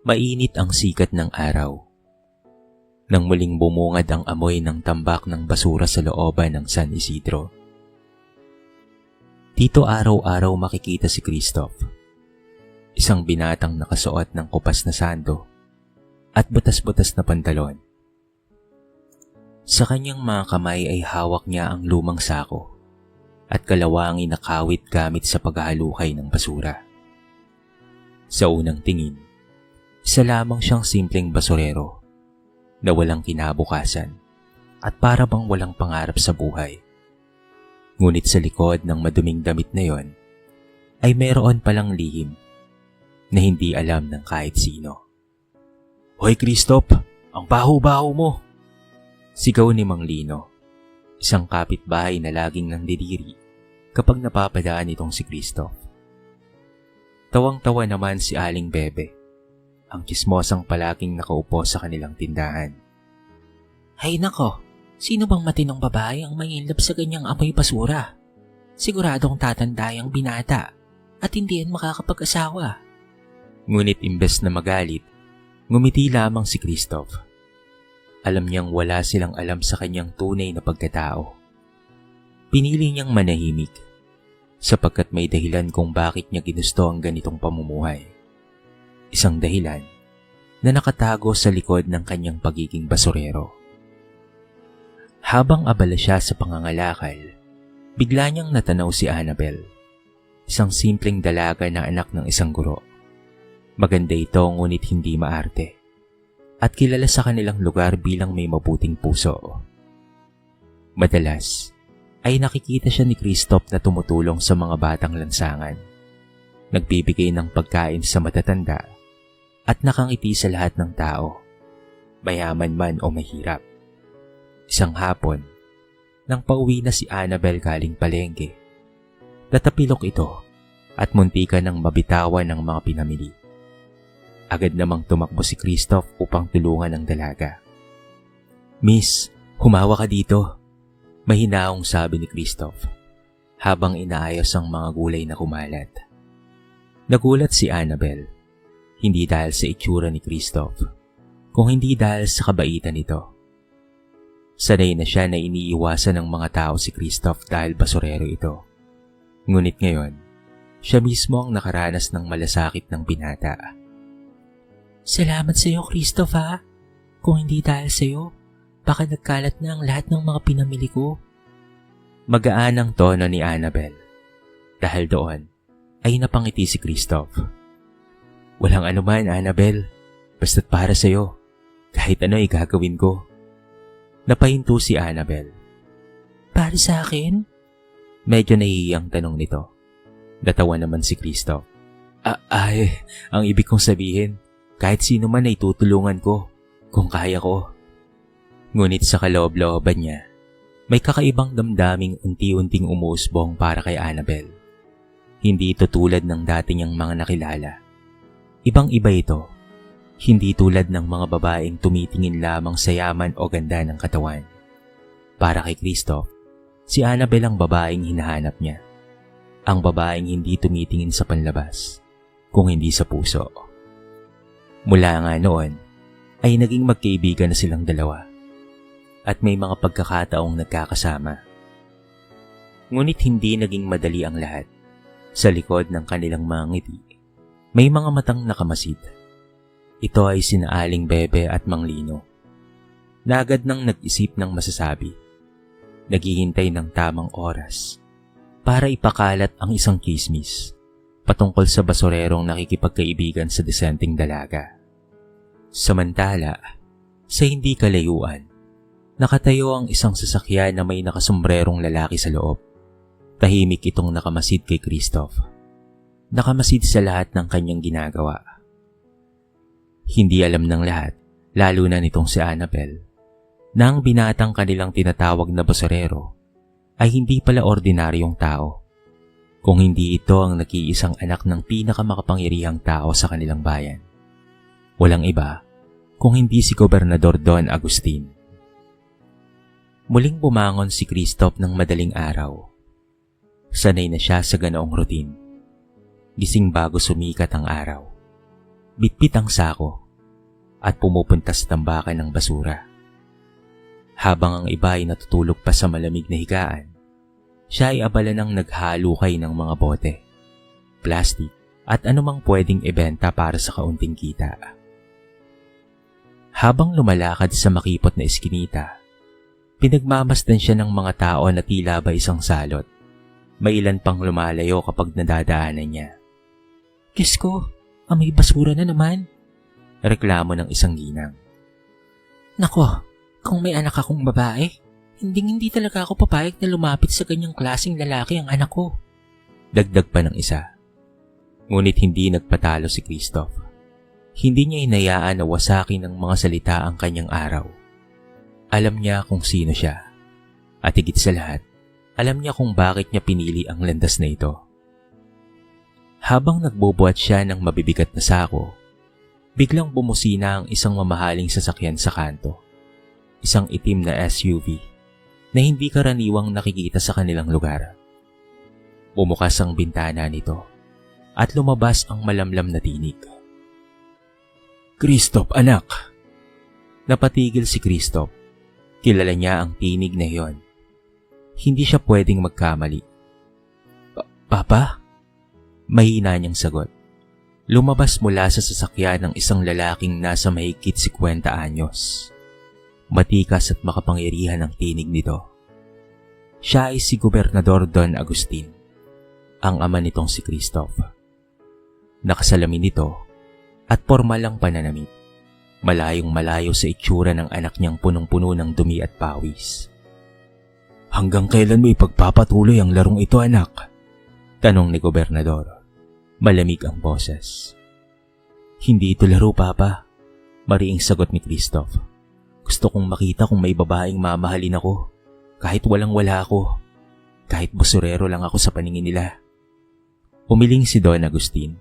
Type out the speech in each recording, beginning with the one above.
Mainit ang sikat ng araw. Nang muling bumungad ang amoy ng tambak ng basura sa looban ng San Isidro. Dito araw-araw makikita si Christoph. Isang binatang nakasuot ng kupas na sando at butas-butas na pantalon. Sa kanyang mga kamay ay hawak niya ang lumang sako at kalawangin na kawit gamit sa paghahalukay ng basura. Sa unang tingin, isa lamang siyang simpleng basurero na walang kinabukasan at para bang walang pangarap sa buhay. Ngunit sa likod ng maduming damit na yon ay mayroon palang lihim na hindi alam ng kahit sino. "Hoy Christoph, ang baho-baho mo!" Sigaw ni Mang Lino, isang kapitbahay na laging nandidiri kapag napapadaan itong si Christoph. Tawang-tawa naman si Aling Bebe, ang tsismosang palaging nakaupo sa kanilang tindahan. Hay nako, sino bang matinong babae ang may inlove sa ganyang amoy basura? Siguradong tatanda ang binata at hindi yan makakapag-asawa. Ngunit imbes na magalit, ngumiti lamang si Christoph. Alam niyang wala silang alam sa kanyang tunay na pagkatao. Pinili niyang manahimik sapagkat may dahilan kung bakit niya ginusto ang ganitong pamumuhay. Isang dahilan na nakatago sa likod ng kanyang pagiging basurero. Habang abala siya sa pangangalakal, bigla niyang natanaw si Annabel, isang simpleng dalaga na anak ng isang guro. Maganda ito ngunit hindi maarte at kilala sa kanilang lugar bilang may mabuting puso. Madalas ay nakikita siya ni Christoph na tumutulong sa mga batang lansangan, nagbibigay ng pagkain sa matatanda at nakangiti sa lahat ng tao, mayaman man o mahirap. Isang hapon, nang pauwi na si Annabel galing palengke, natapilok ito at muntikan ng mabitawan ng mga pinamili. Agad namang tumakbo si Christoph upang tulungan ang dalaga. "Miss, humawa ka dito," mahinaong sabi ni Christoph habang inaayos ang mga gulay na kumalat. Nagulat si Annabel, hindi dahil sa itsura ni Christoph, kung hindi dahil sa kabaitan nito. Sanay na siya na iniiwasan ng mga tao si Christoph dahil basurero ito. Ngunit ngayon, siya mismo ang nakaranas ng malasakit ng binata. Salamat sa iyo, Christoph ha. Kung hindi dahil sa iyo, baka nagkalat na ang lahat ng mga pinamili ko. Magaan ang tono ni Annabel. Dahil doon, ay napangiti si Christoph. "Walang anuman, Annabel. Basta't para sa iyo. Kahit ano ay gagawin ko." Napahinto si Annabel. "Para sa akin?" Medyo nahihiyang tanong nito. Natawa naman si Christoph. Ay, ang ibig kong sabihin, kahit sino man ay tutulungan ko, kung kaya ko." Ngunit sa kaloob-looban niya, may kakaibang damdaming unti-unting umuusbong para kay Annabel. Hindi ito tulad ng dati niyang mga nakilala. Ibang-iba ito. Hindi tulad ng mga babaeng tumitingin lamang sa yaman o ganda ng katawan. Para kay Christoph, si Annabel ang babaeng hinahanap niya. Ang babaeng hindi tumitingin sa panlabas, kung hindi sa puso. Mula nga noon, ay naging magkaibigan na silang dalawa. At may mga pagkakataong nagkakasama. Ngunit hindi naging madali ang lahat. Sa likod ng kanilang mga ngiti, may mga matang nakamasid. Ito ay sina Aling Bebe at Mang Lino, na agad nang nag-isip ng masasabi. Naghihintay ng tamang oras para ipakalat ang isang chismis patungkol sa basurerong nakikipagkaibigan sa disenteng dalaga. Samantala, sa hindi kalayuan, nakatayo ang isang sasakyan na may nakasombrerong lalaki sa loob. Tahimik itong nakamasid kay Christoph. Nakamasid sa lahat ng kanyang ginagawa. Hindi alam ng lahat, lalo na nitong si Annabel, na ang binatang kanilang tinatawag na basurero ay hindi pala ordinaryong tao, kung hindi ito ang nag-iisang anak ng pinakamakapangyarihang tao sa kanilang bayan. Walang iba kung hindi si Gobernador Don Agustin. Muling bumangon si Christoph ng madaling araw. Sanay na siya sa ganoong routine. Gising bago sumikat ang araw. bitbit ang sako at pumupunta sa tambakan ng basura. Habang ang iba ay natutulog pa sa malamig na higaan, siya ay abala ng naghalukay ng mga bote, plastic at anumang pwedeng ibenta para sa kaunting kita. Habang lumalakad sa makipot na eskinita, pinagmamasdan siya ng mga tao na tila ba isang salot. May ilan pang lumalayo kapag nadadaanan niya. Diyos ko, amoy basura na naman. Reklamo ng isang ginang. Nako, kung may anak akong babae, hindi talaga ako papayag na lumapit sa ganyang klaseng lalaki ang anak ko. Dagdag pa ng isa. Ngunit hindi nagpatalo si Christoph. Hindi niya hinayaan na wasakin ng mga salita ang kanyang araw. Alam niya kung sino siya. At higit sa lahat, alam niya kung bakit niya pinili ang landas na ito. Habang nagbubuhat siya ng mabibigat na sako, biglang bumusina ang isang mamahaling sasakyan sa kanto. Isang itim na SUV na hindi karaniwang nakikita sa kanilang lugar. Bumukas ang bintana nito at lumabas ang malamlam na tinig. Christoph, anak! Napatigil si Christoph. Kilala niya ang tinig na iyon. Hindi siya pwedeng magkamali. Papa? Mahina niyang sagot. Lumabas mula sa sasakyan ng isang lalaking nasa mahigit 50 anyos. Matikas at makapangyarihan ang tinig nito. Siya ay si Gobernador Don Agustin, ang ama nitong si Christoph. Nakasalamin nito at pormal ang pananamit. Malayong malayo sa itsura ng anak niyang punong-puno ng dumi at pawis. Hanggang kailan mo ipagpapatuloy ang larong ito, anak? Tanong ni Gobernador. Malamig ang boses. Hindi ito laro, Papa. Mariing sagot ni Christoph. Gusto kong makita kung may babaeng mamahalin ako. Kahit walang-wala ako. Kahit busurero lang ako sa paningin nila. Umiling si Don Agustin.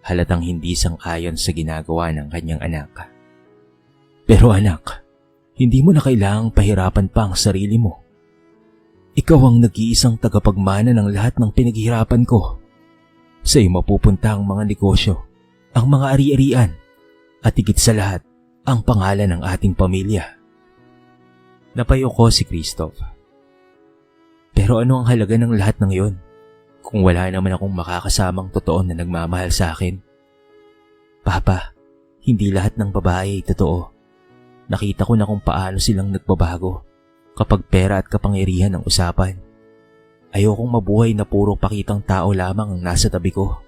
Halatang hindi sang-ayon sa ginagawa ng kanyang anak. Pero anak, hindi mo na kailangang pahirapan pa ang sarili mo. Ikaw ang nag-iisang tagapagmana ng lahat ng pinaghirapan ko. Sa iyo mapupunta ang mga negosyo, ang mga ari-arian, at higit sa lahat, ang pangalan ng ating pamilya. Napayoko si Christoph. Pero ano ang halaga ng lahat ng iyon kung wala naman akong makakasamang totoo na nagmamahal sa akin? Papa, hindi lahat ng babae ay totoo. Nakita ko na kung paano silang nagbabago kapag pera at kapangyarihan ang usapan. Ayokong mabuhay na puro pakitang tao lamang ang nasa tabi ko.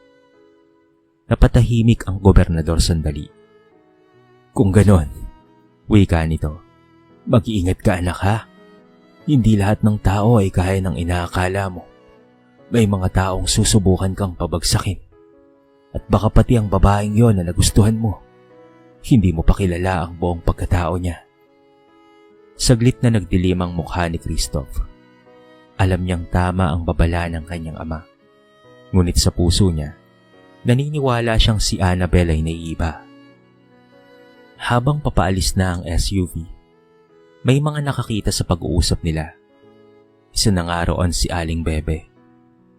Napatahimik ang gobernador sandali. Kung ganon, wika nito, mag-iingat ka anak ha. Hindi lahat ng tao ay kaya ng inaakala mo. May mga taong susubukan kang pabagsakin. At baka pati ang babaeng yon na nagustuhan mo. Hindi mo pa kilala ang buong pagkatao niya. Saglit na nagdilim ang mukha ni Christoph. Alam niyang tama ang babala ng kanyang ama. Ngunit sa puso niya, naniniwala siyang si Annabel ay naiiba. Habang papaalis na ang SUV, may mga nakakita sa pag-uusap nila. Isa na nga roon si Aling Bebe,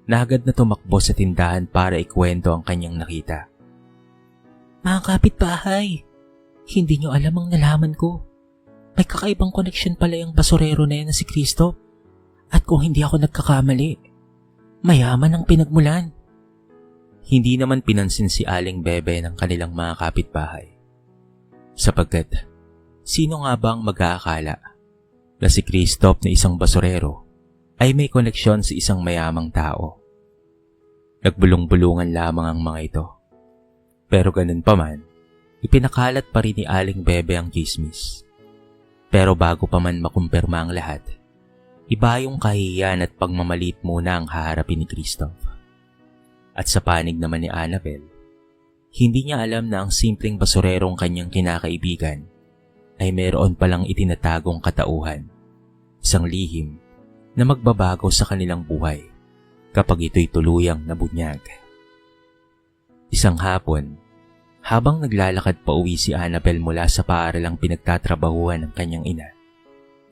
na agad na tumakbo sa tindahan para ikwento ang kanyang nakita. Mga kapitbahay, hindi niyo alam ang nalaman ko. May kakaibang koneksyon pala yung basurero na yan na si Christoph. At kung hindi ako nagkakamali, mayaman ang pinagmulan. Hindi naman pinansin si Aling Bebe ng kanilang mga kapitbahay. Sapagkat, sino nga bang mag-aakala na si Christoph na isang basurero ay may koneksyon sa isang mayamang tao? Nagbulong-bulungan lamang ang mga ito. Pero ganun pa man, ipinakalat pa rin ni Aling Bebe ang chismis. Pero bago pa man makumpirma ang lahat, iba yung kahihiyan at pagmamalit muna ang haharapin ni Christoph. At sa panig naman ni Annabel, hindi niya alam na ang simpleng basurerong kanyang kinakaibigan ay mayroon palang itinatagong katauhan, isang lihim na magbabago sa kanilang buhay kapag ito'y tuluyang nabunyag. Isang hapon, habang naglalakad pa uwi si Annabel mula sa paaralang pinagtatrabahuhan ng kanyang ina,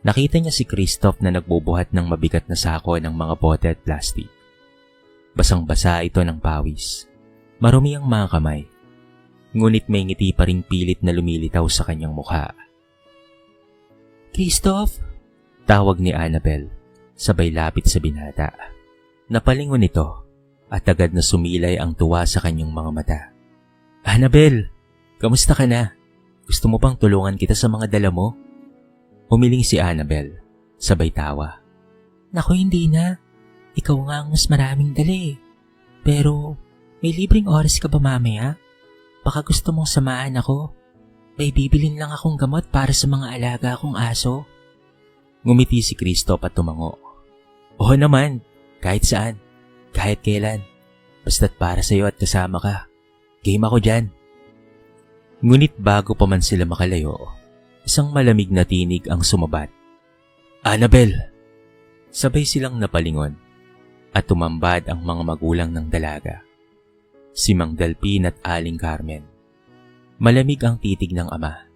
nakita niya si Christoph na nagbubuhat ng mabigat na sako ng mga bote at plastic. Basang-basa ito ng pawis. Marumi ang mga kamay. Ngunit may ngiti pa ring pilit na lumilitaw sa kanyang mukha. Christoph? Tawag ni Annabel, sabay lapit sa binata. Napalingon ito at agad na sumilay ang tuwa sa kanyang mga mata. Annabel, kamusta ka na? Gusto mo bang tulungan kita sa mga dala mo? Humiling si Annabel, sabay tawa. Naku, hindi na. Ikaw nga ang mas maraming dala eh. Pero, may libreng oras ka ba mamaya? Baka gusto mong samahan ako. May bibilin lang akong gamot para sa mga alaga kong aso. Ngumiti si Christoph at tumango. Oo naman, kahit saan, kahit kailan. Basta't para sa iyo at kasama ka. Game ako dyan. Ngunit bago pa man sila makalayo, isang malamig na tinig ang sumabat. Annabel! Sabay silang napalingon at tumambad ang mga magulang ng dalaga. Si Mang Delpin at Aling Carmen. Malamig ang titig ng ama,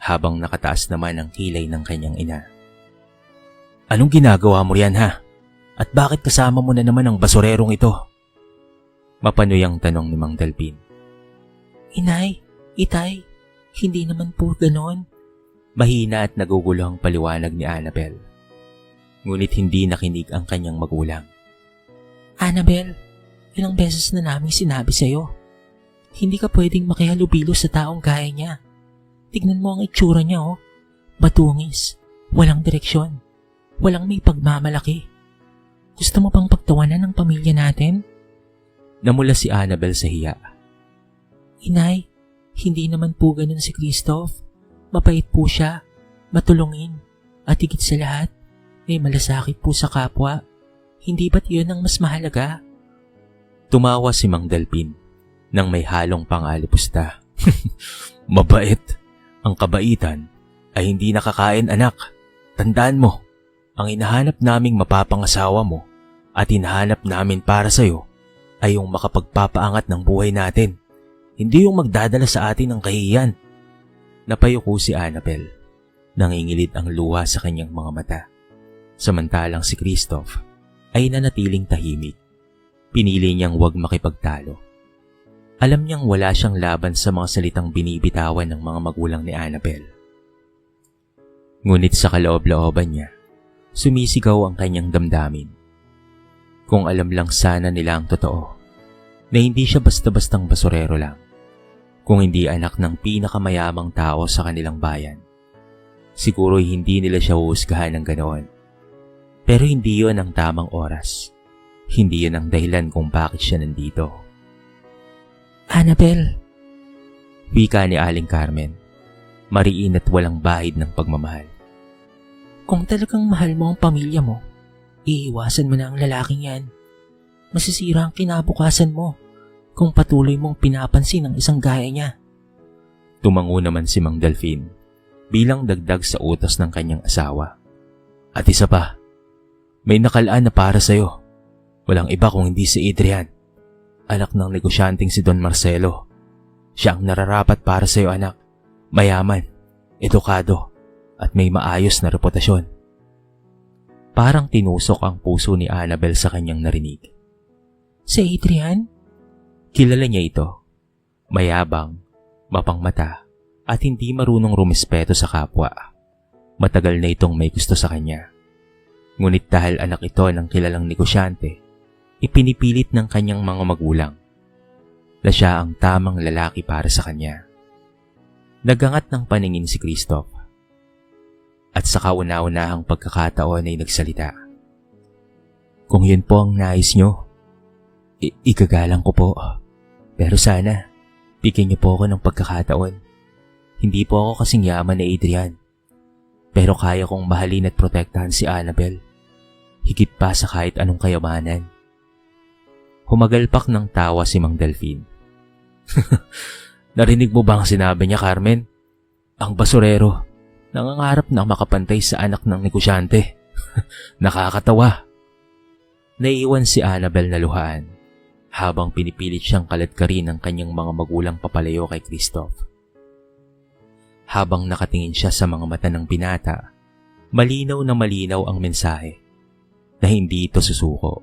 habang nakataas naman ang kilay ng kanyang ina. Anong ginagawa mo riyan ha? At bakit kasama mo na naman ang basurerong ito? Mapanoy ang tanong ni Mang Delpin. Inay, itay, hindi naman po ganon. Mahina at nagugulo ang paliwanag ni Annabel. Ngunit hindi nakinig ang kanyang magulang. Annabel, ilang beses na namin sinabi sa'yo. Hindi ka pwedeng makihalubilo sa taong gaya niya. Tignan mo ang itsura niya oh. Batungis, walang direksyon, walang may pagmamalaki. Gusto mo pang pagtawanan ng pamilya natin? Namula si Annabel sa hiya. Inay, hindi naman po ganun si Christoph. Mapait po siya, matulungin, at higit sa lahat, may malasakit po sa kapwa. Hindi ba't yun ang mas mahalaga? Tumawa si Mang Delpin nang may halong pangalipusta. Mabait. Ang kabaitan ay hindi nakakain anak. Tandaan mo, ang hinahanap naming mapapangasawa mo at hinahanap namin para sa'yo ay yung makapagpapaangat ng buhay natin. Hindi yung magdadala sa atin ng kahihiyan. Napayuko si Annabel. Nangingilid ang luha sa kanyang mga mata. Samantalang si Christoph ay nanatiling tahimik. Pinili niyang huwag makipagtalo. Alam niyang wala siyang laban sa mga salitang binibitawan ng mga magulang ni Annabel. Ngunit sa kaloob-looban niya, sumisigaw ang kanyang damdamin. Kung alam lang sana nila ang totoo, na hindi siya basta-bastang basurero lang, kung hindi anak ng pinakamayamang tao sa kanilang bayan, siguro hindi nila siya huhusgahan ng ganoon. Pero hindi yon ang tamang oras. Hindi yon ang dahilan kung bakit siya nandito. Annabel! Wika ni Aling Carmen, mariin at walang bahid ng pagmamahal. Kung talagang mahal mo ang pamilya mo, iiwasan mo na ang lalaking yan. Masisira ang kinabukasan mo kung patuloy mong pinapansin ang isang gaya niya. Tumango naman si Mang Delpin bilang dagdag sa utos ng kanyang asawa. At isa pa, may nakalaan na para sa'yo. Walang iba kung hindi si Adrian, anak ng negosyanteng si Don Marcelo. Siya ang nararapat para sa'yo anak. Mayaman, edukado, at may maayos na reputasyon. Parang tinusok ang puso ni Annabel sa kanyang narinig. Si Adrian? Kilala niya ito. Mayabang, mapangmata, at hindi marunong rumispeto sa kapwa. Matagal na itong may gusto sa kanya. Ngunit dahil anak ito ng kilalang negosyante, ipinipilit ng kanyang mga magulang na siya ang tamang lalaki para sa kanya. Nagangat ng paningin si Christoph at sa kauna-unahang pagkakataon ay nagsalita. Kung yun po ang nais nyo, ikagalang ko po. Pero sana, bigyan niyo po ako ng pagkakataon. Hindi po ako kasing yaman ni Adrian. Pero kaya kong mahalin at protektahan si Annabel. Higit pa sa kahit anong kayamanan. Humagalpak ng tawa si Mang Delpin. Narinig mo ba ang sinabi niya, Carmen? Ang basurero, nangangarap na makapantay sa anak ng negosyante. Nakakatawa. Naiiwan si Annabel na luhaan habang pinipilit siyang kaladkarin ng kanyang mga magulang papalayo kay Christoph. Habang nakatingin siya sa mga mata ng binata, malinaw na malinaw ang mensahe na hindi ito susuko.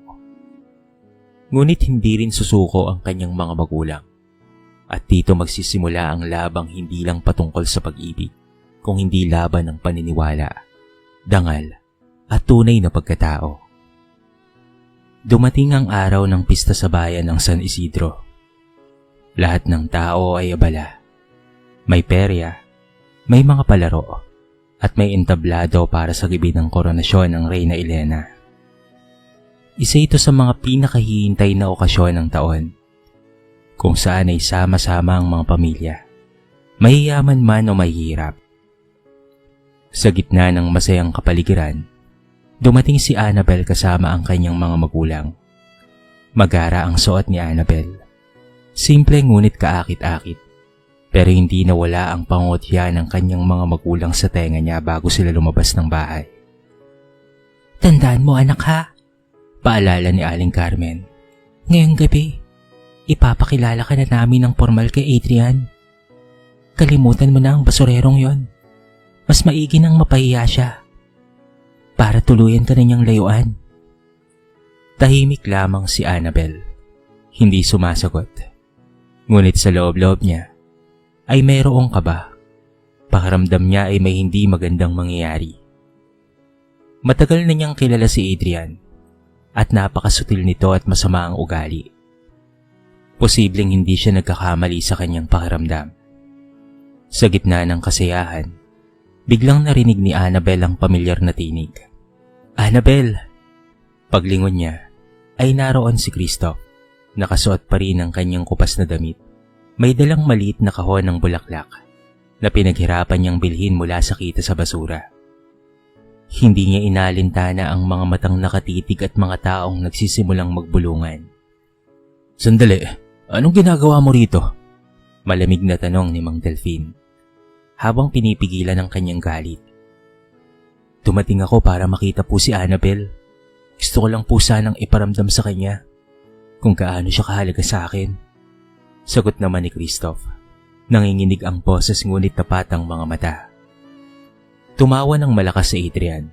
Ngunit hindi rin susuko ang kanyang mga magulang At dito magsisimula ang labang hindi lang patungkol sa pag-ibig, kung hindi laban ng paniniwala, dangal, at tunay na pagkatao. Dumating ang araw ng pista sa bayan ng San Isidro. Lahat ng tao ay abala. May perya, may mga palaro, at may entablado para sa gabi ng koronasyon ng Reyna Elena. Isa ito sa mga pinakahihintay na okasyon ng taon, kung saan ay sama-sama ang mga pamilya, mayayaman man o mahihirap. Sa gitna ng masayang kapaligiran, dumating si Annabel kasama ang kanyang mga magulang. Magara ang suot ni Annabel. Simple ngunit kaakit-akit, pero hindi nawala ang pangotya ng kanyang mga magulang sa tenga niya bago sila lumabas ng bahay. Tandaan mo anak ha, Paalala ni Aling Carmen. ngayong gabi, ipapakilala ka na namin ng formal kay Adrian. Kalimutan mo na ang basurerong yon. Mas maigi nang mapahiya siya para tuluyan ka na niyang layuan. Tahimik lamang si Annabel. Hindi sumasagot. Ngunit sa loob-loob niya ay mayroong kaba. Pakiramdam niya ay may hindi magandang mangyayari. Matagal na niyang kilala si Adrian at napakasutil nito at masama ang ugali. Posibleng hindi siya nagkakamali sa kanyang pakiramdam. Sa gitna ng kasayahan, biglang narinig ni Annabel ang pamilyar na tinig. Annabel! Paglingon niya ay naroon si Christoph. Nakasuot pa rin ang kanyang kupas na damit. May dalang maliit na kahon ng bulaklak na pinaghirapan niyang bilhin mula sa kita sa basura. Hindi niya inalintana ang mga matang nakatitig at mga taong nagsisimulang magbulungan. Sandali, anong ginagawa mo rito? Malamig na tanong ni Mang Delphine habang pinipigilan ang kanyang galit. Dumating ako para makita po si Annabel. Gusto ko lang po sanang iparamdam sa kanya kung gaano siya kahalaga sa akin. Sagot naman ni Christoph. Nanginginig ang boses ngunit tapat ang mga mata. Tumawa ng malakas si Adrian.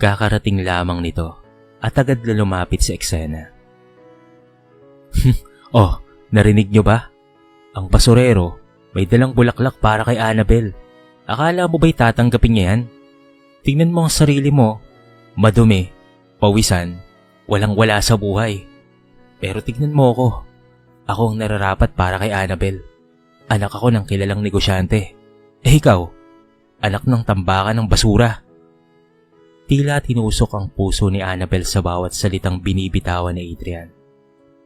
Kakarating lamang nito at agad na lumapit sa eksena. Oh, narinig niyo ba? Ang basurero may dalang bulaklak para kay Annabel. Akala mo ba'y tatanggapin niya yan? Tingnan mo ang sarili mo. Madumi, pawisan, walang-wala sa buhay. Pero tignan mo ako. Ako ang nararapat para kay Annabel. Anak ako ng kilalang negosyante. Eh ikaw, anak ng tambakan ng basura. Tila tinusok ang puso ni Annabel sa bawat salitang binibitawan ni Adrian.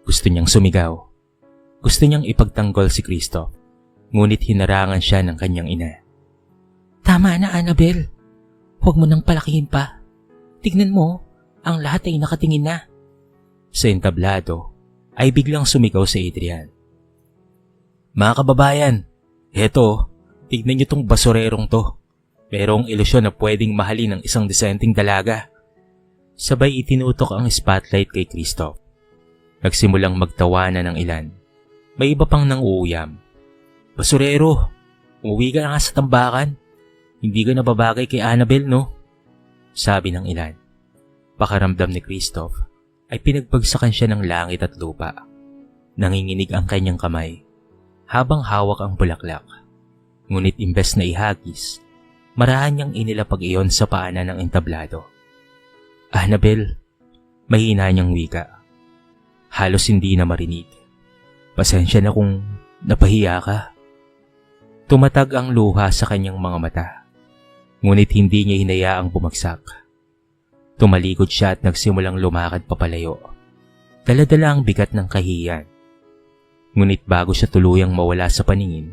Gusto niyang sumigaw. Gusto niyang ipagtanggol si Christoph. Ngunit hinarangan siya ng kanyang ina. Tama na Annabel, huwag mo nang palakihin pa. Tignan mo, ang lahat ay nakatingin na. Sa entablado ay biglang sumigaw si Adrian. Mga kababayan, heto, tignan niyo tong basurerong to. Merong ilusyon na pwedeng mahalin ng isang disenteng dalaga. Sabay itinutok ang spotlight kay Christoph. Nagsimulang magtawanan ng ilan. May iba pang nang-uuyam. Basurero, umuwi ka na nga sa tambakan. Hindi ka nababagay kay Annabel, no? Sabi ng ilan. Pakiramdam ni Christoph ay pinagbagsakan siya ng langit at lupa. Nanginginig ang kanyang kamay habang hawak ang bulaklak. Ngunit imbes na ihagis, marahan niyang inilapag iyon sa paanan ng entablado. Annabel, mahina niyang wika. Halos hindi na marinig. Pasensya na kung napahiya ka. Tumatag ang luha sa kanyang mga mata. Ngunit hindi niya hinayaang bumagsak. Tumalikod siya at nagsimulang lumakad papalayo. Dala-dala ang bigat ng kahihiyan. Ngunit bago siya tuluyang mawala sa paningin,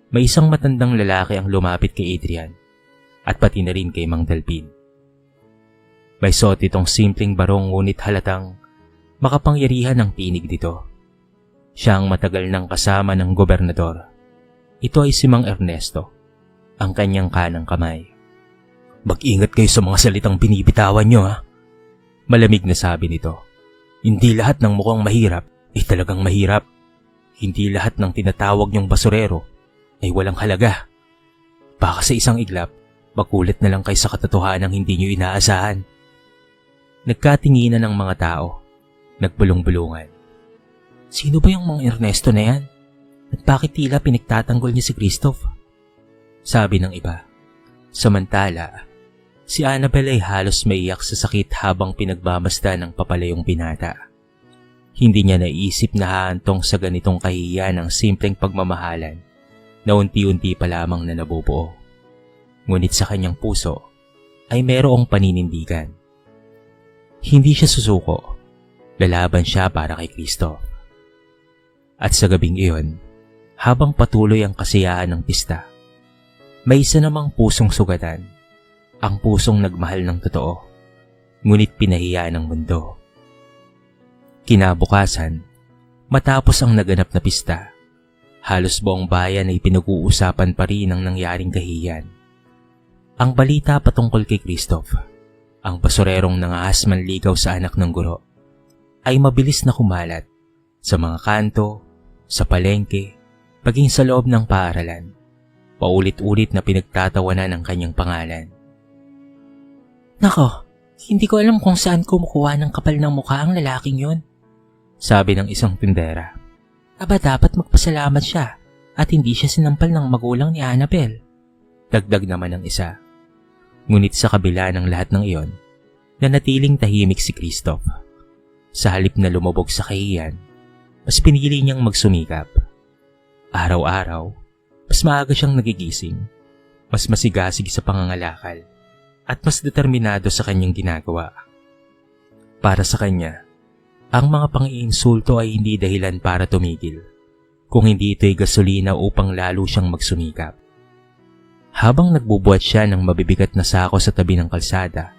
may isang matandang lalaki ang lumapit kay Adrian at pati na rin kay Mang Delphine. May suot itong simpleng barong ngunit halatang makapangyarihan ang tinig dito. Siya ang matagal nang kasama ng gobernador. Ito ay si Mang Ernesto, ang kanyang kanang kamay. Mag-ingat kayo sa mga salitang binibitawan nyo ha. Malamig na sabi nito. Hindi lahat ng mukhang mahirap ay talagang mahirap. Hindi lahat ng tinatawag nyong basurero ay walang halaga. Baka sa isang iglap, magulat na lang kayo sa katotohanang hindi nyo inaasahan. Nagkatinginan ng mga tao. Nagbulong-bulungan. Sino ba yung mga Ernesto na yan? At bakit tila pinagtatanggol niya si Christoph? Sabi ng iba. Samantala, si Annabel ay halos maiyak sa sakit habang pinagmamasdan ng papalayong binata. Hindi niya naisip na haantong sa ganitong kahihiyan ng simpleng pagmamahalan na unti-unti pa lamang na nabubuo. Ngunit sa kanyang puso ay merong paninindigan. Hindi siya susuko. Lalaban siya para kay Kristo. At sa gabing iyon, habang patuloy ang kasiyahan ng pista, may isa namang pusong sugatan, ang pusong nagmahal ng totoo, ngunit pinahiya ng mundo. Kinabukasan, matapos ang naganap na pista, halos buong bayan ay pinag-uusapan pa rin ang nangyaring kahihiyan. Ang balita patungkol kay Christoph, ang basurerong nangahas manligaw sa anak ng guro, ay mabilis na kumalat sa mga kanto, sa palengke, paging sa loob ng paaralan. Paulit-ulit na pinagtatawanan ang kanyang pangalan. Nako, hindi ko alam kung saan kumukuha ng kapal ng mukha ang lalaking yun. Sabi ng isang tindera. Aba dapat magpasalamat siya at hindi siya sinampal ng magulang ni Annabel. Dagdag naman ng isa. Ngunit sa kabila ng lahat ng iyon, nanatiling tahimik si Christoph. Sa halip na lumubog sa kahiyan, mas pinili niyang magsumikap. Araw-araw, mas maaga siyang nagigising, mas masigasig sa pangangalakal, at mas determinado sa kanyang ginagawa. Para sa kanya, ang mga pang-iinsulto ay hindi dahilan para tumigil, kung hindi ito'y gasolina upang lalo siyang magsumikap. Habang nagbubuhat siya ng mabibigat na sako sa tabi ng kalsada,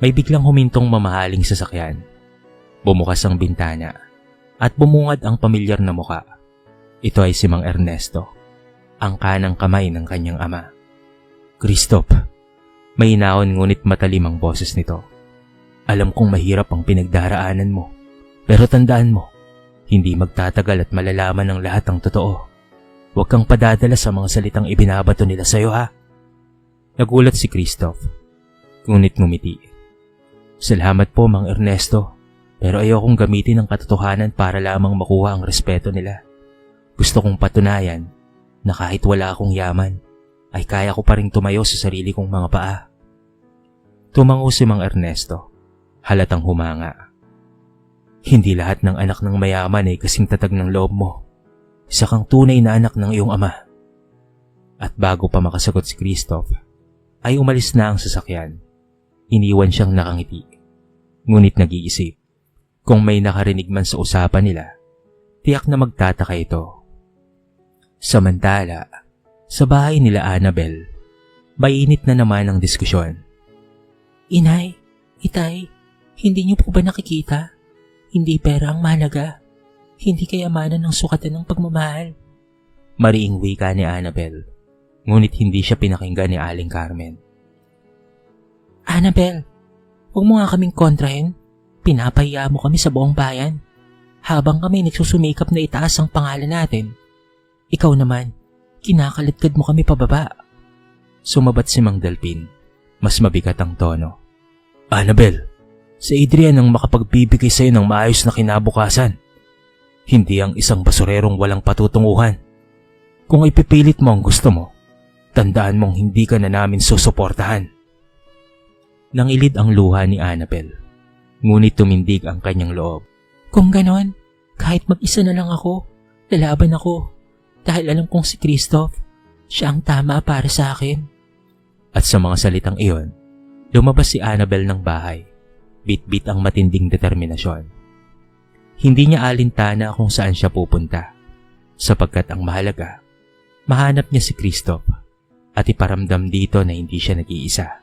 may biglang humintong mamahaling sasakyan. Bumukas ang bintana at bumungad ang pamilyar na muka. Ito ay si Mang Ernesto, ang kanang kamay ng kanyang ama. Christoph, may hinaon ngunit matalim ang boses nito. Alam kong mahirap ang pinagdaraanan mo, pero tandaan mo, hindi magtatagal at malalaman ng lahat ang totoo. Huwag kang padadala sa mga salitang ibinabato nila sa'yo ha. Nagulat si Christoph, ngunit ngumiti. Salamat po Mang Ernesto, pero ayokong gamitin ang katotohanan para lamang makuha ang respeto nila. Gusto kong patunayan na kahit wala akong yaman, ay kaya ko pa rin tumayo sa sarili kong mga paa. Tumango si Mang Ernesto, halatang humanga. Hindi lahat ng anak ng mayaman ay kasing tatag ng loob mo. Isa kang tunay na anak ng iyong ama. At bago pa makasagot si Christoph, ay umalis na ang sasakyan. Iniwan siyang nakangiti. Ngunit nag-iisip, kung may nakarinig man sa usapan nila, tiyak na magtataka ito. Samantala, sa bahay nila Annabel, mainit na naman ang diskusyon. Inay, itay, hindi niyo po ba nakikita? Hindi pera ang mahalaga. Hindi kayamanan ng sukatan ng pagmamahal. Mariing wika ni Annabel, ngunit hindi siya pinakinggan ni Aling Carmen. Annabel, huwag mo nga kaming kontrahin. Pinapahiya mo kami sa buong bayan. Habang kami nagsusumikap na itaas ang pangalan natin, ikaw naman, kinakalitkad mo kami pababa. Sumabat si Mang Delpin, mas mabigat ang tono. Annabel, si Adrian ang makapagbibigay sa'yo ng maayos na kinabukasan. Hindi ang isang basurerong walang patutunguhan. Kung ipipilit mo ang gusto mo, tandaan mong hindi ka na namin susuportahan. Nangilid ang luha ni Annabel, ngunit tumindig ang kanyang loob. Kung ganon, kahit mag-isa na lang ako, lalaban ako. Dahil alam kong si Christoph, siya ang tama para sa akin. At sa mga salitang iyon, lumabas si Annabel ng bahay. Bit-bit ang matinding determinasyon. Hindi niya alintana kung saan siya pupunta, sapagkat ang mahalaga, mahanap niya si Christoph at iparamdam dito na hindi siya nag-iisa.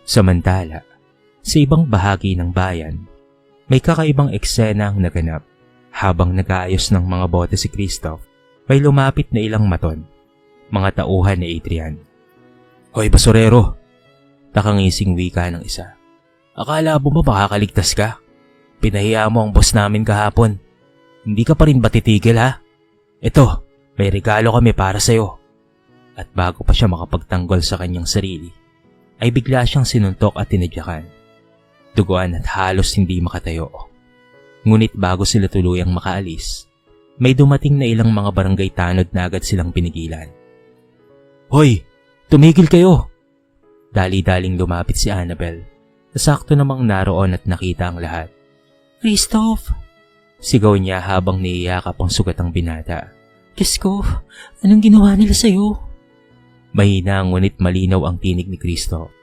Samantala, sa ibang bahagi ng bayan, may kakaibang eksena ang naganap. Habang nag-aayos ng mga bote si Christoph, may lumapit na ilang maton, mga tauhan ni Adrian. Hoy basurero! Takangising wika ng isa. Akala mo ba makakaligtas ka? Pinahiya mo ang boss namin kahapon. Hindi ka pa rin ba titigil ha? Ito, may regalo kami para sa'yo. At bago pa siya makapagtanggol sa kanyang sarili, ay bigla siyang sinuntok at tinadyakan. Duguan at halos hindi makatayo. Ngunit bago sila tuluyang makaalis, may dumating na ilang mga barangay tanod na agad silang pinigilan. "Hoy! Tumigil kayo!" Dali-daling lumapit si Annabel. Sakto namang naroon at nakita ang lahat. Christoph! Sigaw niya habang niyayakap ang sugatang binata. Diyos ko, anong ginawa nila sa'yo? Mahina ngunit malinaw ang tinig ni Cristo.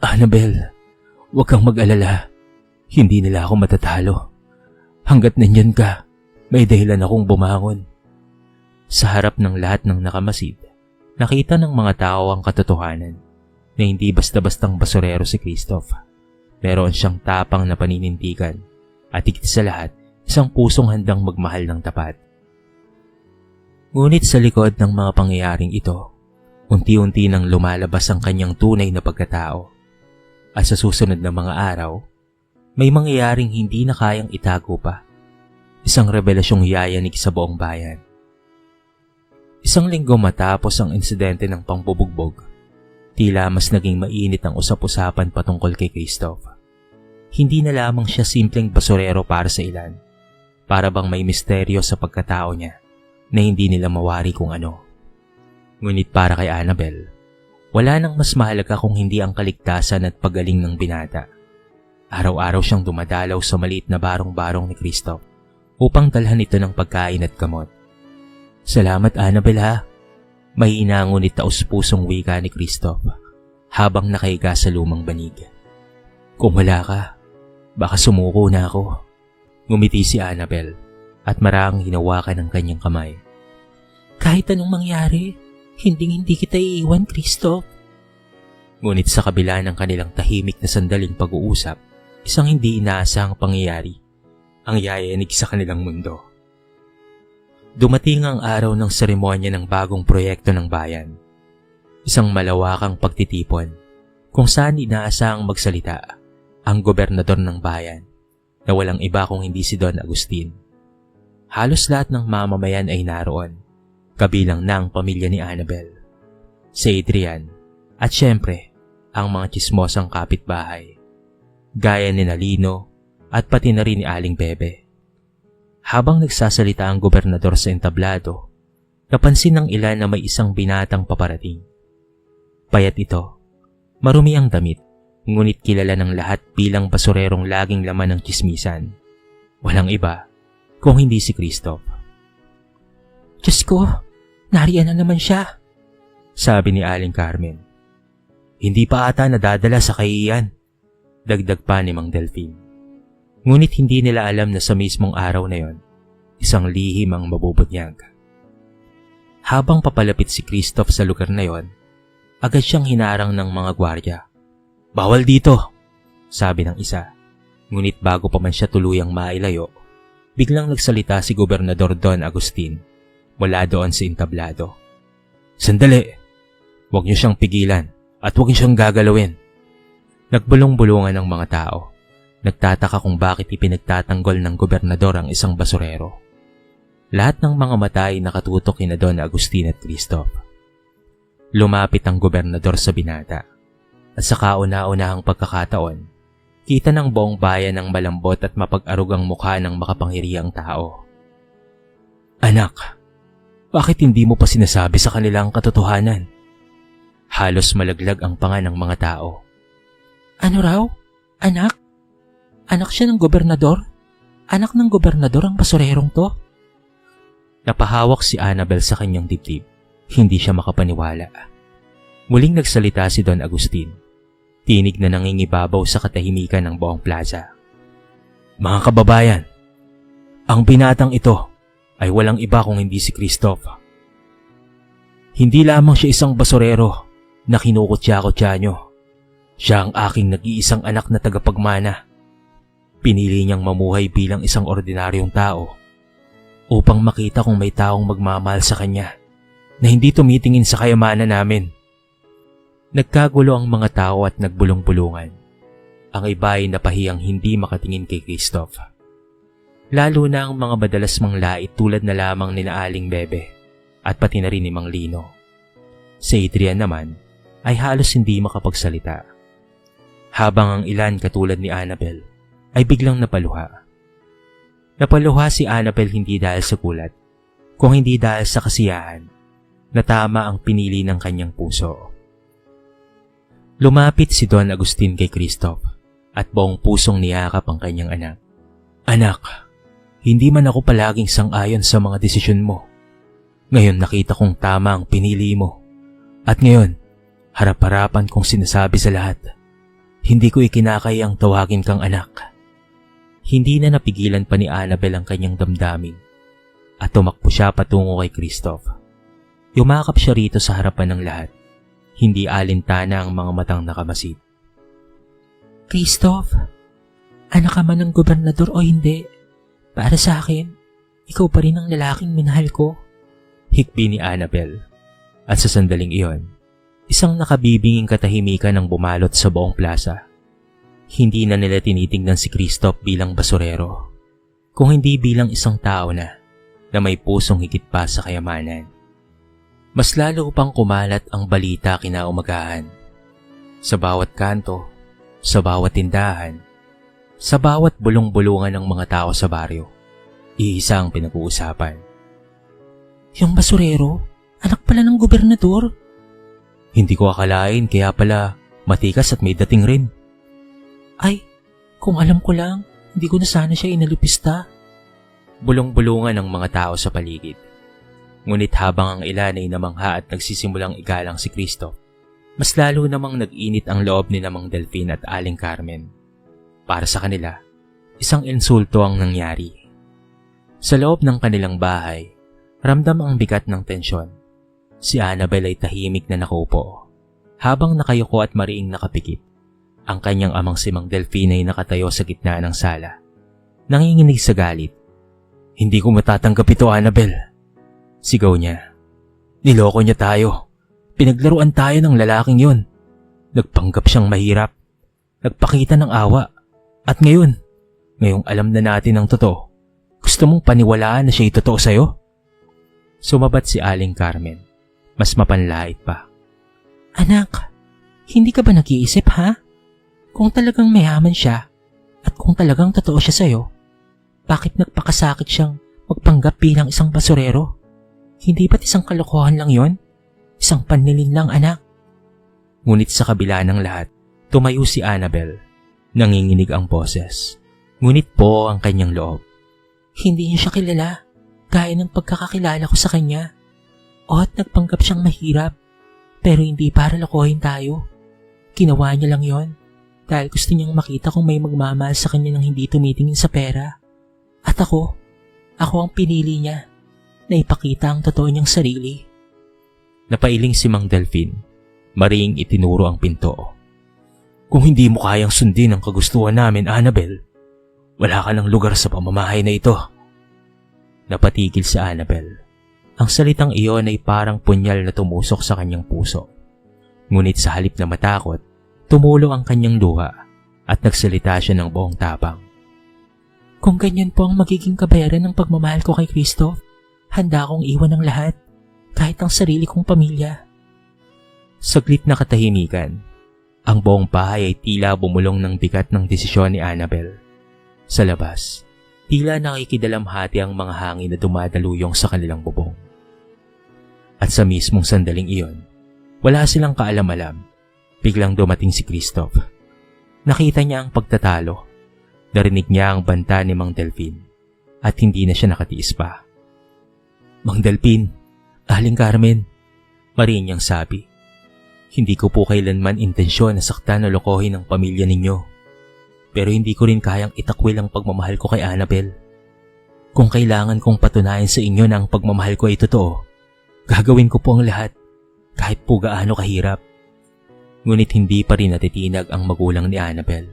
Annabel, huwag kang mag-alala. Hindi nila ako matatalo. Hanggat nandyan ka, may dahilan akong bumangon. Sa harap ng lahat ng nakamasid, nakita ng mga tao ang katotohanan na hindi basta-bastang basurero si Christoph. Meron siyang tapang na paninindigan at higit sa lahat, isang pusong handang magmahal ng tapat. Ngunit sa likod ng mga pangyayaring ito, unti-unti nang lumalabas ang kanyang tunay na pagkatao. At sa susunod na mga araw, may mangyayaring hindi na kayang itago pa. Isang revelasyong yayanig sa buong bayan. Isang linggo matapos ang insidente ng pangbubugbog, tila mas naging mainit ang usap-usapan patungkol kay Christoph. Hindi na lamang siya simpleng basurero para sa ilan. Para bang may misteryo sa pagkatao niya na hindi nila mawari kung ano. Ngunit para kay Annabel, wala nang mas mahalaga kung hindi ang kaligtasan at pagaling ng binata. Araw-araw siyang dumadalaw sa maliit na barong-barong ni Christoph upang dalhan ito ng pagkain at gamot. Salamat Annabel ha, mahina ngunit taos-pusong wika ni Christoph habang nakahiga sa lumang banig. Kung wala ka, baka sumuko na ako. Ngumiti si Annabel at marahang hinawakan ng kanyang kamay. Kahit anong mangyari, hindi kita iiwan, Christoph. Ngunit sa kabila ng kanilang tahimik na sandaling pag-uusap, isang hindi inaasahang pangyayari ang yayanig sa kanilang mundo. Dumating ang araw ng seremonya ng bagong proyekto ng bayan. Isang malawakang pagtitipon kung saan inaasahang magsalita ang gobernador ng bayan na walang iba kung hindi si Don Agustin. Halos lahat ng mamamayan ay naroon, kabilang na ang pamilya ni Annabel, si Adrian, at syempre, ang mga tsismosang kapitbahay, gaya ni Nalino at pati na rin ni Aling Bebe. Habang nagsasalita ang gobernador sa entablado, napansin ng ilan na may isang binatang paparating. Payat ito, marumi ang damit, ngunit kilala ng lahat bilang basurerong laging laman ng tsismisan. Walang iba kung hindi si Christoph. Diyos ko, nariyan na naman siya, sabi ni Aling Carmen. Hindi pa ata nadadala sa kaiyan, dagdag pa ni Mang Delphine. Ngunit hindi nila alam na sa mismong araw na yon, isang lihim ang mabubunyag. Habang papalapit si Christoph sa lugar na yon, agad siyang hinarang ng mga gwardiya. Bawal dito, sabi ng isa. Ngunit bago pa man siya tuluyang mailayo, biglang nagsalita si Gobernador Don Agustin mula doon sa entablado. Sandali, huwag niyo siyang pigilan at huwag niyo siyang gagalawin. Nagbulong-bulungan ang mga tao. Nagtataka kung bakit ipinagtatanggol ng gobernador ang isang basurero. Lahat ng mga mata ay nakatutok kina Don Agustin at Christoph. Lumapit ang gobernador sa binata. At sa kauna-unahang pagkakataon, kita ng buong bayan ang malambot at mapag-arugang mukha ng makapangyarihang tao. Anak, bakit hindi mo pa sinasabi sa kanila ang katotohanan? Halos malaglag ang panga ng mga tao. Ano raw? Anak? Anak siya ng gobernador? Anak ng gobernador ang basurerong to? Napahawak si Annabel sa kanyang dibdib. Hindi siya makapaniwala. Muling nagsalita si Don Agustin. Tinig na nangingibabaw sa katahimikan ng buong plaza. Mga kababayan, ang binatang ito ay walang iba kung hindi si Christoph. Hindi lamang siya isang basurero na kinukutya-kutya nyo. Siya ang aking nag-iisang anak na tagapagmana. Pinili niyang mamuhay bilang isang ordinaryong tao upang makita kung may taong magmamahal sa kanya na hindi tumitingin sa kayamanan namin. Nagkagulo ang mga tao at nagbulong-bulungan. Ang iba ay napahiyang hindi makatingin kay Christoph. Lalo na ang mga madalas manglait tulad na lamang ni Aling Bebe at pati na rin ni Mang Lino. Si Adrian naman ay halos hindi makapagsalita. Habang ang ilan katulad ni Annabel ay biglang napaluha. Napaluha si Annabel hindi dahil sa gulat, kung hindi dahil sa kasiyahan na tama ang pinili ng kanyang puso. Lumapit si Don Agustin kay Christoph at buong pusong niyakap ang kanyang anak. Anak, hindi man ako palaging sang-ayon sa mga desisyon mo. Ngayon nakita kong tama ang pinili mo. At ngayon, harap-harapan kong sinasabi sa lahat, hindi ko ikinakayang tawagin kang anak. Hindi na napigilan pa ni Annabel ang kanyang damdamin at tumakbo siya patungo kay Christoph. Yumakap siya rito sa harapan ng lahat. Hindi alintana ang mga matang nakamasid. Christoph, anak ka man ng gobernador o hindi, para sa akin, ikaw pa rin ang lalaking minahal ko. Hikbi ni Annabel. At sa sandaling iyon, isang nakabibinging katahimikan ang bumalot sa buong plaza. Hindi na nila tinitingnan si Christoph bilang basurero, kung hindi bilang isang tao na may pusong higit pa sa kayamanan. Mas lalo pang kumalat ang balita kinaumagahan. Sa bawat kanto, sa bawat tindahan, sa bawat bulong-bulungan ng mga tao sa baryo, iisa ang pinag-uusapan. Yung basurero, anak pala ng gobernador. Hindi ko akalain kaya pala matikas at may dating rin. Ay, kung alam ko lang, hindi ko na sana siya inalipista. Bulong-bulungan ang mga tao sa paligid. Ngunit habang ang ilan ay namangha at nagsisimulang igalang si Christoph, mas lalo namang nag-init ang loob ni Mang Delfin at Aling Carmen. Para sa kanila, isang insulto ang nangyari. Sa loob ng kanilang bahay, ramdam ang bigat ng tensyon. Si Annabel ay tahimik na nakaupo, habang nakayuko at mariing nakapikit. Ang kanyang amang si Mang Delfin ay nakatayo sa gitna ng sala. Nanginginig sa galit. Hindi ko matatanggap ito, Annabel. Sigaw niya. Niloko niya tayo. Pinaglaruan tayo ng lalaking yon. Nagpanggap siyang mahirap. Nagpakita ng awa. At ngayong alam na natin ang totoo, gusto mong paniwalaan na siya'y totoo sa'yo? Sumabat si Aling Carmen. Mas mapanlait pa. Anak, hindi ka ba nag-iisip ha? Kung talagang mayaman siya at kung talagang totoo siya sa'yo, bakit nagpakasakit siyang magpanggap bilang isang basurero? Hindi ba't isang kalokohan lang yon? Isang panlilin lang, anak? Ngunit sa kabila ng lahat, tumayo si Annabel. Nanginginig ang boses. Ngunit po ang kanyang loob. Hindi niya siya kilala, gaya ng pagkakakilala ko sa kanya. At nagpanggap siyang mahirap, pero hindi para lokohin tayo. Ginawa niya lang yon dahil gusto niyang makita kung may magmamahal sa kanya nang hindi tumitingin sa pera. At ako ang pinili niya na ipakita ang totoo niyang sarili. Napailing si Mang Delfin. Mariing itinuro ang pinto. Kung hindi mo kayang sundin ang kagustuhan namin, Annabel, wala ka ng lugar sa pamamahay na ito. Napatigil si Annabel. Ang salitang iyon ay parang punyal na tumusok sa kanyang puso. Ngunit sa halip na matakot, tumulo ang kanyang luha at nagsalita siya ng buong tapang. Kung ganyan po ang magiging kabayaran ng pagmamahal ko kay Christoph, handa akong iwan ng lahat, kahit ang sarili kong pamilya. Saglit na katahimikan. Ang buong bahay ay tila bumulong ng bigat ng desisyon ni Annabel. Sa labas, tila nakikidalamhati ang mga hangin na dumadaluyong sa kanilang bubong. At sa mismong sandaling iyon, wala silang kaalam-alam. Biglang dumating si Christoph. Nakita niya ang pagtatalo. Narinig niya ang banta ni Mang Delfin at hindi na siya nakatiis pa. Mang Delfin, Aling Carmen, mariin niyang sabi. Hindi ko po kailanman intensyon na saktan o lokohin ang pamilya ninyo. Pero hindi ko rin kayang itakwil ang pagmamahal ko kay Annabel. Kung kailangan kong patunayan sa inyo na ang pagmamahal ko ay totoo, gagawin ko po ang lahat, kahit po gaano kahirap. Ngunit hindi pa rin natitinag ang magulang ni Annabel.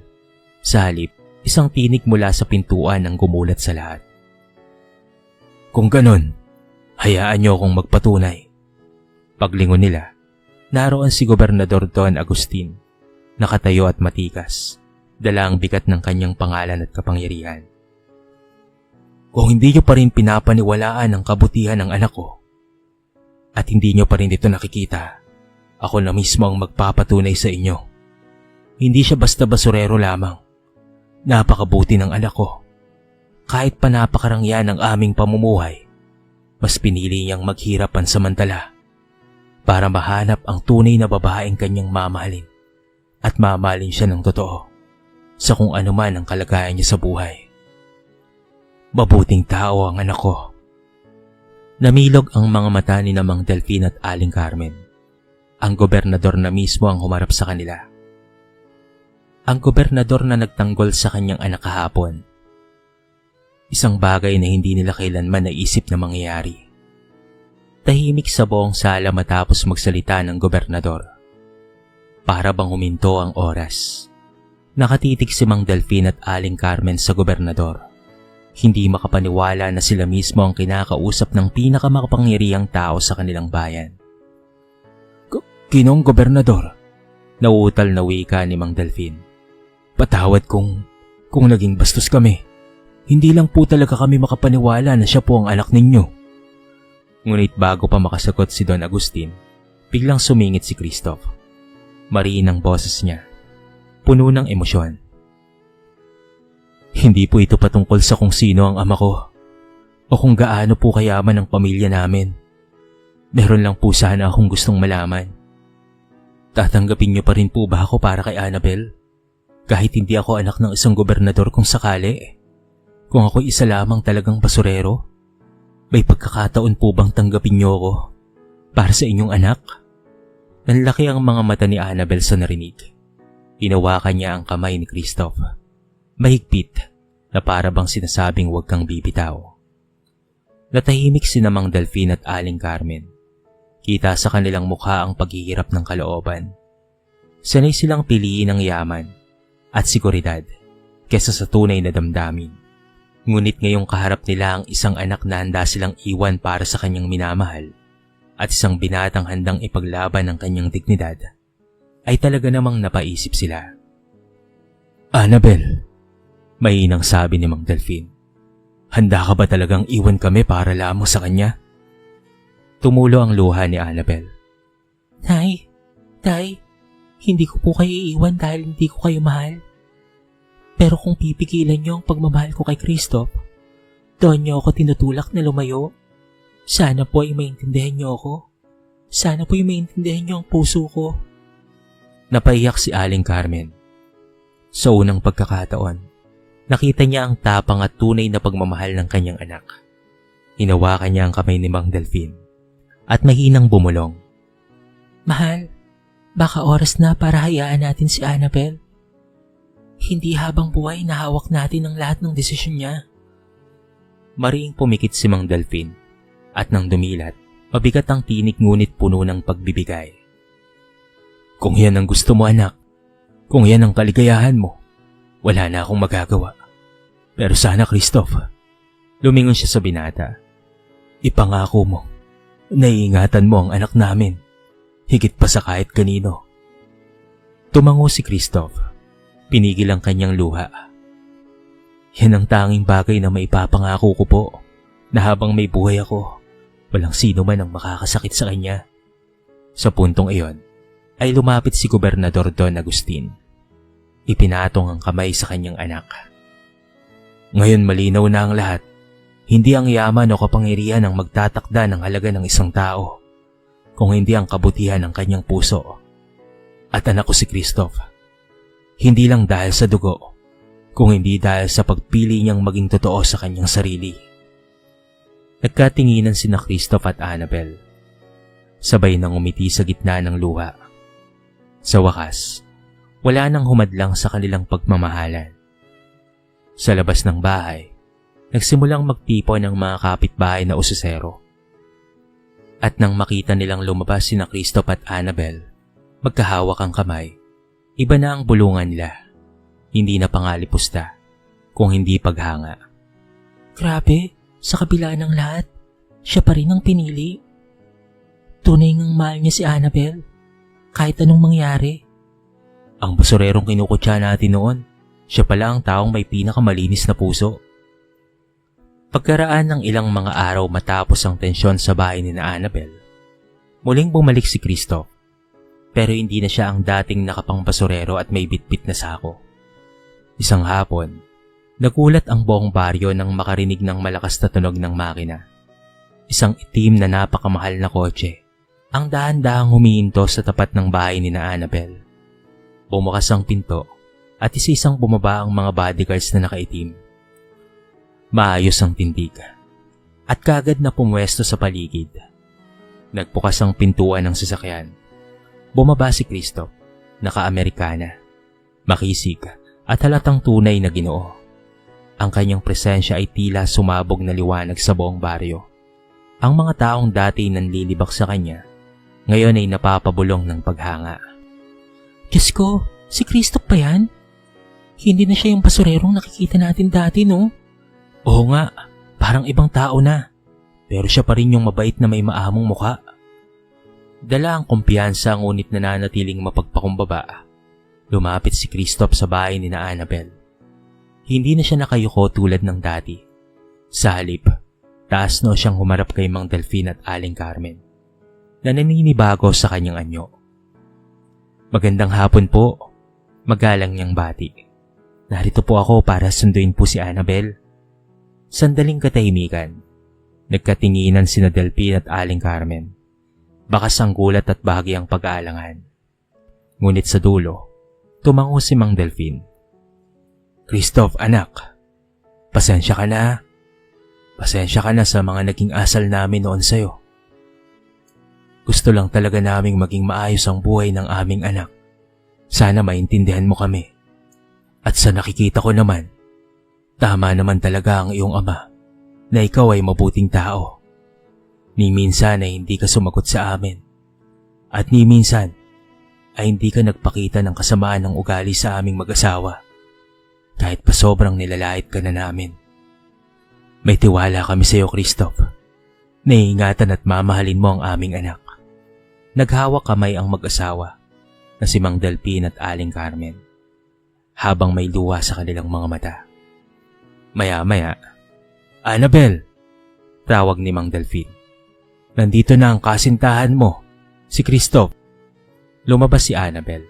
Sa halip, isang tinig mula sa pintuan ang gumulat sa lahat. Kung ganon, hayaan niyo akong magpatunay. Paglingon nila, naroon si Gobernador Don Agustin, nakatayo at matikas, dala ang bigat ng kanyang pangalan at kapangyarihan. Kung hindi niyo pa rin pinapaniwalaan ang kabutihan ng anak ko, at hindi niyo pa rin ito nakikita, ako na mismo ang magpapatunay sa inyo. Hindi siya basta basurero lamang. Napakabuti ng anak ko. kahit pa napakarangyan ang aming pamumuhay, mas pinili niyang maghirap pansamantala para mahanap ang tunay na babaeng kanyang mamahalin at mamahalin siya ng totoo sa kung ano man ang kalagayan niya sa buhay. Mabuting tao ang anak ko. Namilog ang mga mata ni na Mang Delfin at Aling Carmen. Ang gobernador na mismo ang humarap sa kanila. Ang gobernador na nagtanggol sa kanyang anak kahapon. Isang bagay na hindi nila kailanman naisip na mangyayari. Tahimik sa buong sala matapos magsalita ng gobernador. Para bang huminto ang oras. Nakatitig si Mang Delfin at Aling Carmen sa gobernador. Hindi makapaniwala na sila mismo ang kinakausap ng pinakamakapangyarihang tao sa kanilang bayan. Ginong gobernador, nauutal na wika ni Mang Delfin. Patawad kung naging bastos kami. Hindi lang po talaga kami makapaniwala na siya po ang anak ninyo. Ngunit bago pa makasagot si Don Agustin, biglang sumingit si Christoph. Mariin ang boses niya, puno ng emosyon. Hindi po ito patungkol sa kung sino ang ama ko o kung gaano po kayaman ang pamilya namin. Meron lang po sana akong gustong malaman. Tatanggapin niyo pa rin po ba ako para kay Annabel? Kahit hindi ako anak ng isang gobernador kung sakali. Kung ako isa lamang talagang basurero, may pagkakataon po bang tanggapin niyo ako para sa inyong anak? Nanlaki ang mga mata ni Annabel sa narinig. Hinawakan niya ang kamay ni Christoph. Mahigpit na para bang sinasabing huwag kang bibitaw. Natahimik si Mang Delfin at Aling Carmen. Kita sa kanilang mukha ang paghihirap ng kalooban. Sanay silang piliin ang yaman at seguridad kesa sa tunay na damdamin. Ngunit ngayong kaharap nila ang isang anak na handa silang iwan para sa kanyang minamahal at isang binatang handang ipaglaban ang kanyang dignidad, ay talaga namang napaisip sila. Annabel, mainang sabi ni Mang Delfin, handa ka ba talagang iwan kami para lamang sa kanya? Tumulo ang luha ni Annabel. Tay, hindi ko po kayo iiwan dahil hindi ko kayo mahal. Pero kung pipigilan niyo ang pagmamahal ko kay Christoph, doon niyo ako tinutulak na lumayo. Sana po ay maintindihan niyo ako. Sana po ay maintindihan niyo ang puso ko. Napaiyak si Aling Carmen. Sa unang pagkakataon, nakita niya ang tapang at tunay na pagmamahal ng kanyang anak. Hinawakan niya ang kamay ni Mang Delfin at mahinang bumulong. Mahal, baka oras na para hayaan natin si Annabel. Hindi habang buhay na hawak natin ang lahat ng desisyon niya. Mariing pumikit si Mang Delfin at nang dumilat, mabigat ang tinig ngunit puno ng pagbibigay. Kung yan ang gusto mo anak, kung yan ang kaligayahan mo, wala na akong magagawa. Pero sana Christoph, lumingon siya sa binata. Ipangako mo, naiingatan mo ang anak namin, higit pa sa kahit kanino. Tumango si Christoph, pinigil ang kanyang luha. Yan ang tanging bagay na maipapangako ko po, na habang may buhay ako, walang sino man ang makakasakit sa kanya. Sa puntong iyon, ay lumapit si Gobernador Don Agustin. Ipinatong ang kamay sa kanyang anak. Ngayon malinaw na ang lahat. Hindi ang yaman o kapangyarihan ang magtatakda ng halaga ng isang tao, kung hindi ang kabutihan ng kanyang puso. At anak ko si Christoph, hindi lang dahil sa dugo, kung hindi dahil sa pagpili niyang maging totoo sa kanyang sarili. Nagkatinginan sina Christoph at Annabel. Sabay nang umiti sa gitna ng luha. Sa wakas, wala nang humadlang sa kanilang pagmamahalan. Sa labas ng bahay, nagsimulang magtipon ng mga kapitbahay na usisero. At nang makita nilang lumabas sina Christoph at Annabel, magkahawak ang kamay, iba na ang bulungan nila. Hindi na pangalipusta, kung hindi paghanga. Grabe, sa kabila ng lahat, siya pa rin ang pinili. Tunay ngang mahal niya si Annabel, kahit anong mangyari. Ang basurerong kinukutya natin noon, siya pala ang taong may pinakamalinis na puso. Pagkaraan ng ilang mga araw matapos ang tensyon sa bahay ni na Annabel, muling bumalik si Christoph. Pero hindi na siya ang dating nakapangbasurero at may bitbit na sako. Isang hapon, Nagulat ang buong baryo nang makarinig ng malakas na tunog ng makina. Isang itim na napakamahal na kotse ang dahan-dahang humihinto sa tapat ng bahay ni na Annabel. Bumukas ang pinto at isa-isang bumaba ang mga bodyguards na nakaitim. Maayos ang tindig at kagad na pumwesto sa paligid. Nagbukas ang pintuan ng sasakyan. Bumaba si Christoph, naka-Amerikana, makisig at halatang tunay na Ginoo. Ang kanyang presensya ay tila sumabog na liwanag sa buong baryo. Ang mga taong dati nanlilibak sa kanya, ngayon ay napapabulong ng paghanga. Diyos ko, si Christoph pa yan? Hindi na siya yung basurerong nakikita natin dati, no? Oo nga, parang ibang tao na. Pero siya pa rin yung mabait na may maamong muka. Dala ang kumpiyansa ngunit nananatiling mapagpakumbaba. Lumapit si Christoph sa bahay ni na Annabel. Hindi na siya nakayuko tulad ng dati. Sa halip, taas no siyang humarap kay Mang Delfin at Aling Carmen na naninibago sa kanyang anyo. Magandang hapon po, magalang niyang bati. Narito po ako para sunduin po si Annabel. Sandaling katahimikan, nagkatinginan sina Delfin at Aling Carmen. Bakas ang gulat at bahagyang pag-aalangan. Ngunit sa dulo, tumango si Mang Delfin. Christoph, anak, pasensya ka na. Pasensya ka na sa mga naging asal namin noon sa'yo. Gusto lang talaga naming maging maayos ang buhay ng aming anak. Sana maintindihan mo kami. At sa nakikita ko naman, tama naman talaga ang iyong ama na ikaw ay mabuting tao. Ni minsan ay hindi ka sumagot sa amin. At ni minsan ay hindi ka nagpakita ng kasamaan ng ugali sa aming mag-asawa. Kahit pa sobrang nilalait ka na namin. May tiwala kami sa iyo, Christoph. Naiingatan at mamahalin mo ang aming anak. Naghawak kamay ang mag-asawa na si Mang Delfin at Aling Carmen habang may luha sa kanilang mga mata. Maya-maya, Annabel, tawag ni Mang Delfin. Nandito na ang kasintahan mo, si Christoph. Lumabas si Annabel,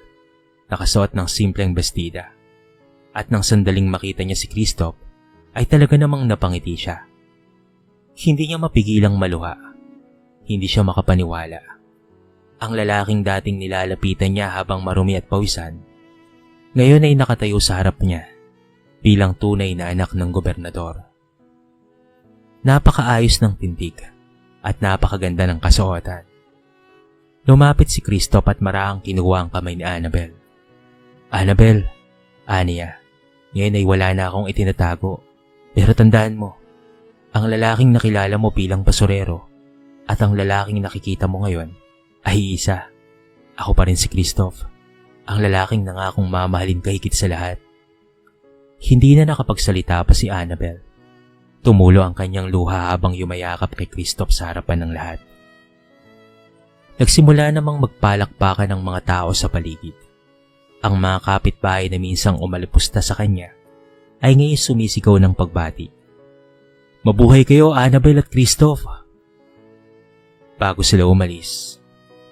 nakasuot ng simpleng bestida. At nang sandaling makita niya si Christoph, ay talaga namang napangiti siya. Hindi niya mapigilang maluha. Hindi siya makapaniwala. Ang lalaking dating nilalapitan niya habang marumi at pawisan, ngayon ay nakatayo sa harap niya bilang tunay na anak ng gobernador. Napakaayos ng tindig at napakaganda ng kasuotan. Lumapit si Christoph at maraang kinuha ang kamay ni Annabel. Annabel, aniya, ngayon ay wala na akong itinatago. Pero tandaan mo, ang lalaking nakilala mo bilang basurero at ang lalaking nakikita mo ngayon ay isa. Ako pa rin si Christoph, ang lalaking nangakong mamahalin ka higit sa lahat. Hindi na nakapagsalita pa si Annabel. Tumulo ang kanyang luha habang yumayakap kay Christoph sa harapan ng lahat. Nagsimula namang magpalakpakan ng mga tao sa paligid. Ang mga kapitbahay na minsang umalipusta sa kanya ay ngayon sumisigaw ng pagbati. Mabuhay kayo, Annabel at Christoph! Bago sila umalis,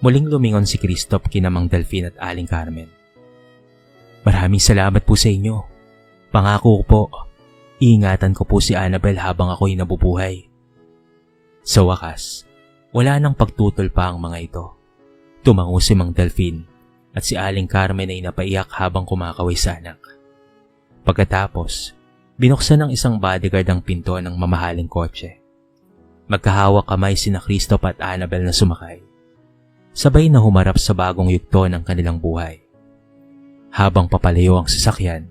muling lumingon si Christoph kina Mang Delfin at Aling Carmen. Maraming salamat po sa inyo. Pangako ko po, iingatan ko po si Annabel habang ako'y nabubuhay. Sa wakas, wala nang pagtutol pa ang mga ito. Tumango si Mang Delfin at si Aling Carmen ay napaiyak habang kumakaway sa anak. Pagkatapos, binuksan ng isang bodyguard ang pinto ng mamahaling kotse. Magkahawak kamay sina Christoph at Annabel na sumakay. Sabay na humarap sa bagong yugto ng kanilang buhay. Habang papalayo ang sasakyan,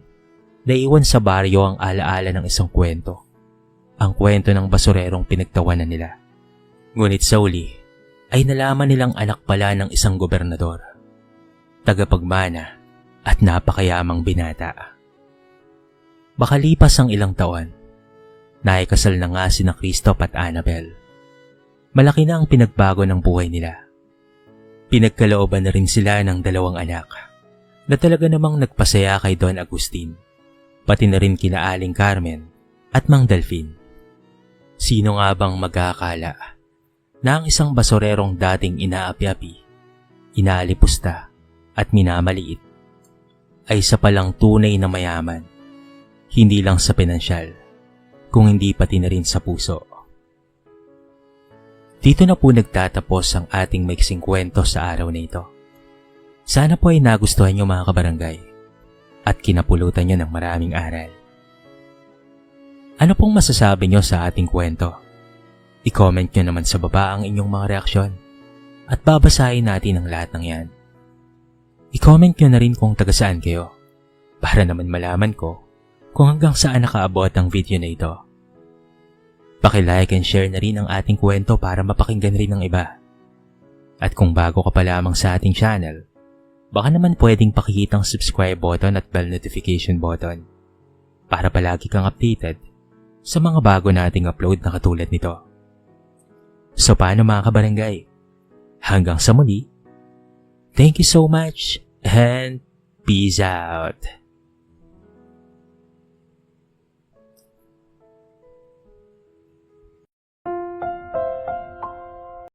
naiwan sa baryo ang alaala ng isang kwento. Ang kwento ng basurerong pinagtawanan nila. Ngunit sa uli, ay nalaman nilang anak pala ng isang gobernador. Tagapagmana at napakayamang binata. Makalipas ang ilang taon, naikasal na nga sina Christoph at Annabel. Malaki na ang pinagbago ng buhay nila. Pinagkalooban na rin sila ng 2 anak na talaga namang nagpasaya kay Don Agustin, pati na rin kina Aling Carmen at Mang Delfin. Sino nga bang mag-aakala na ang isang basurerong dating inaapi-api, inaalipusta at minamaliit ay isa palang tunay na mayaman Hindi lang sa pinansyal, kung hindi pati na rin sa puso. Dito na po nagtatapos ang ating maiksing kwento sa araw na ito. Sana po ay nagustuhan nyo mga kabarangay at kinapulutan nyo ng maraming aral. Ano pong masasabi nyo sa ating kwento? I-comment nyo naman sa baba ang inyong mga reaksyon at babasahin natin ang lahat ng yan. I-comment nyo na rin kung taga saan kayo para naman malaman ko kung hanggang saan nakaabot ang video na ito. Paki-like and share na rin ang ating kwento para mapakinggan rin ng iba. At kung bago ka pa lamang sa ating channel, baka naman pwedeng pakihitang subscribe button at bell notification button para palagi kang updated sa mga bago nating upload na katulad nito. So paano mga kabarangay? Hanggang sa muli, thank you so much and peace out!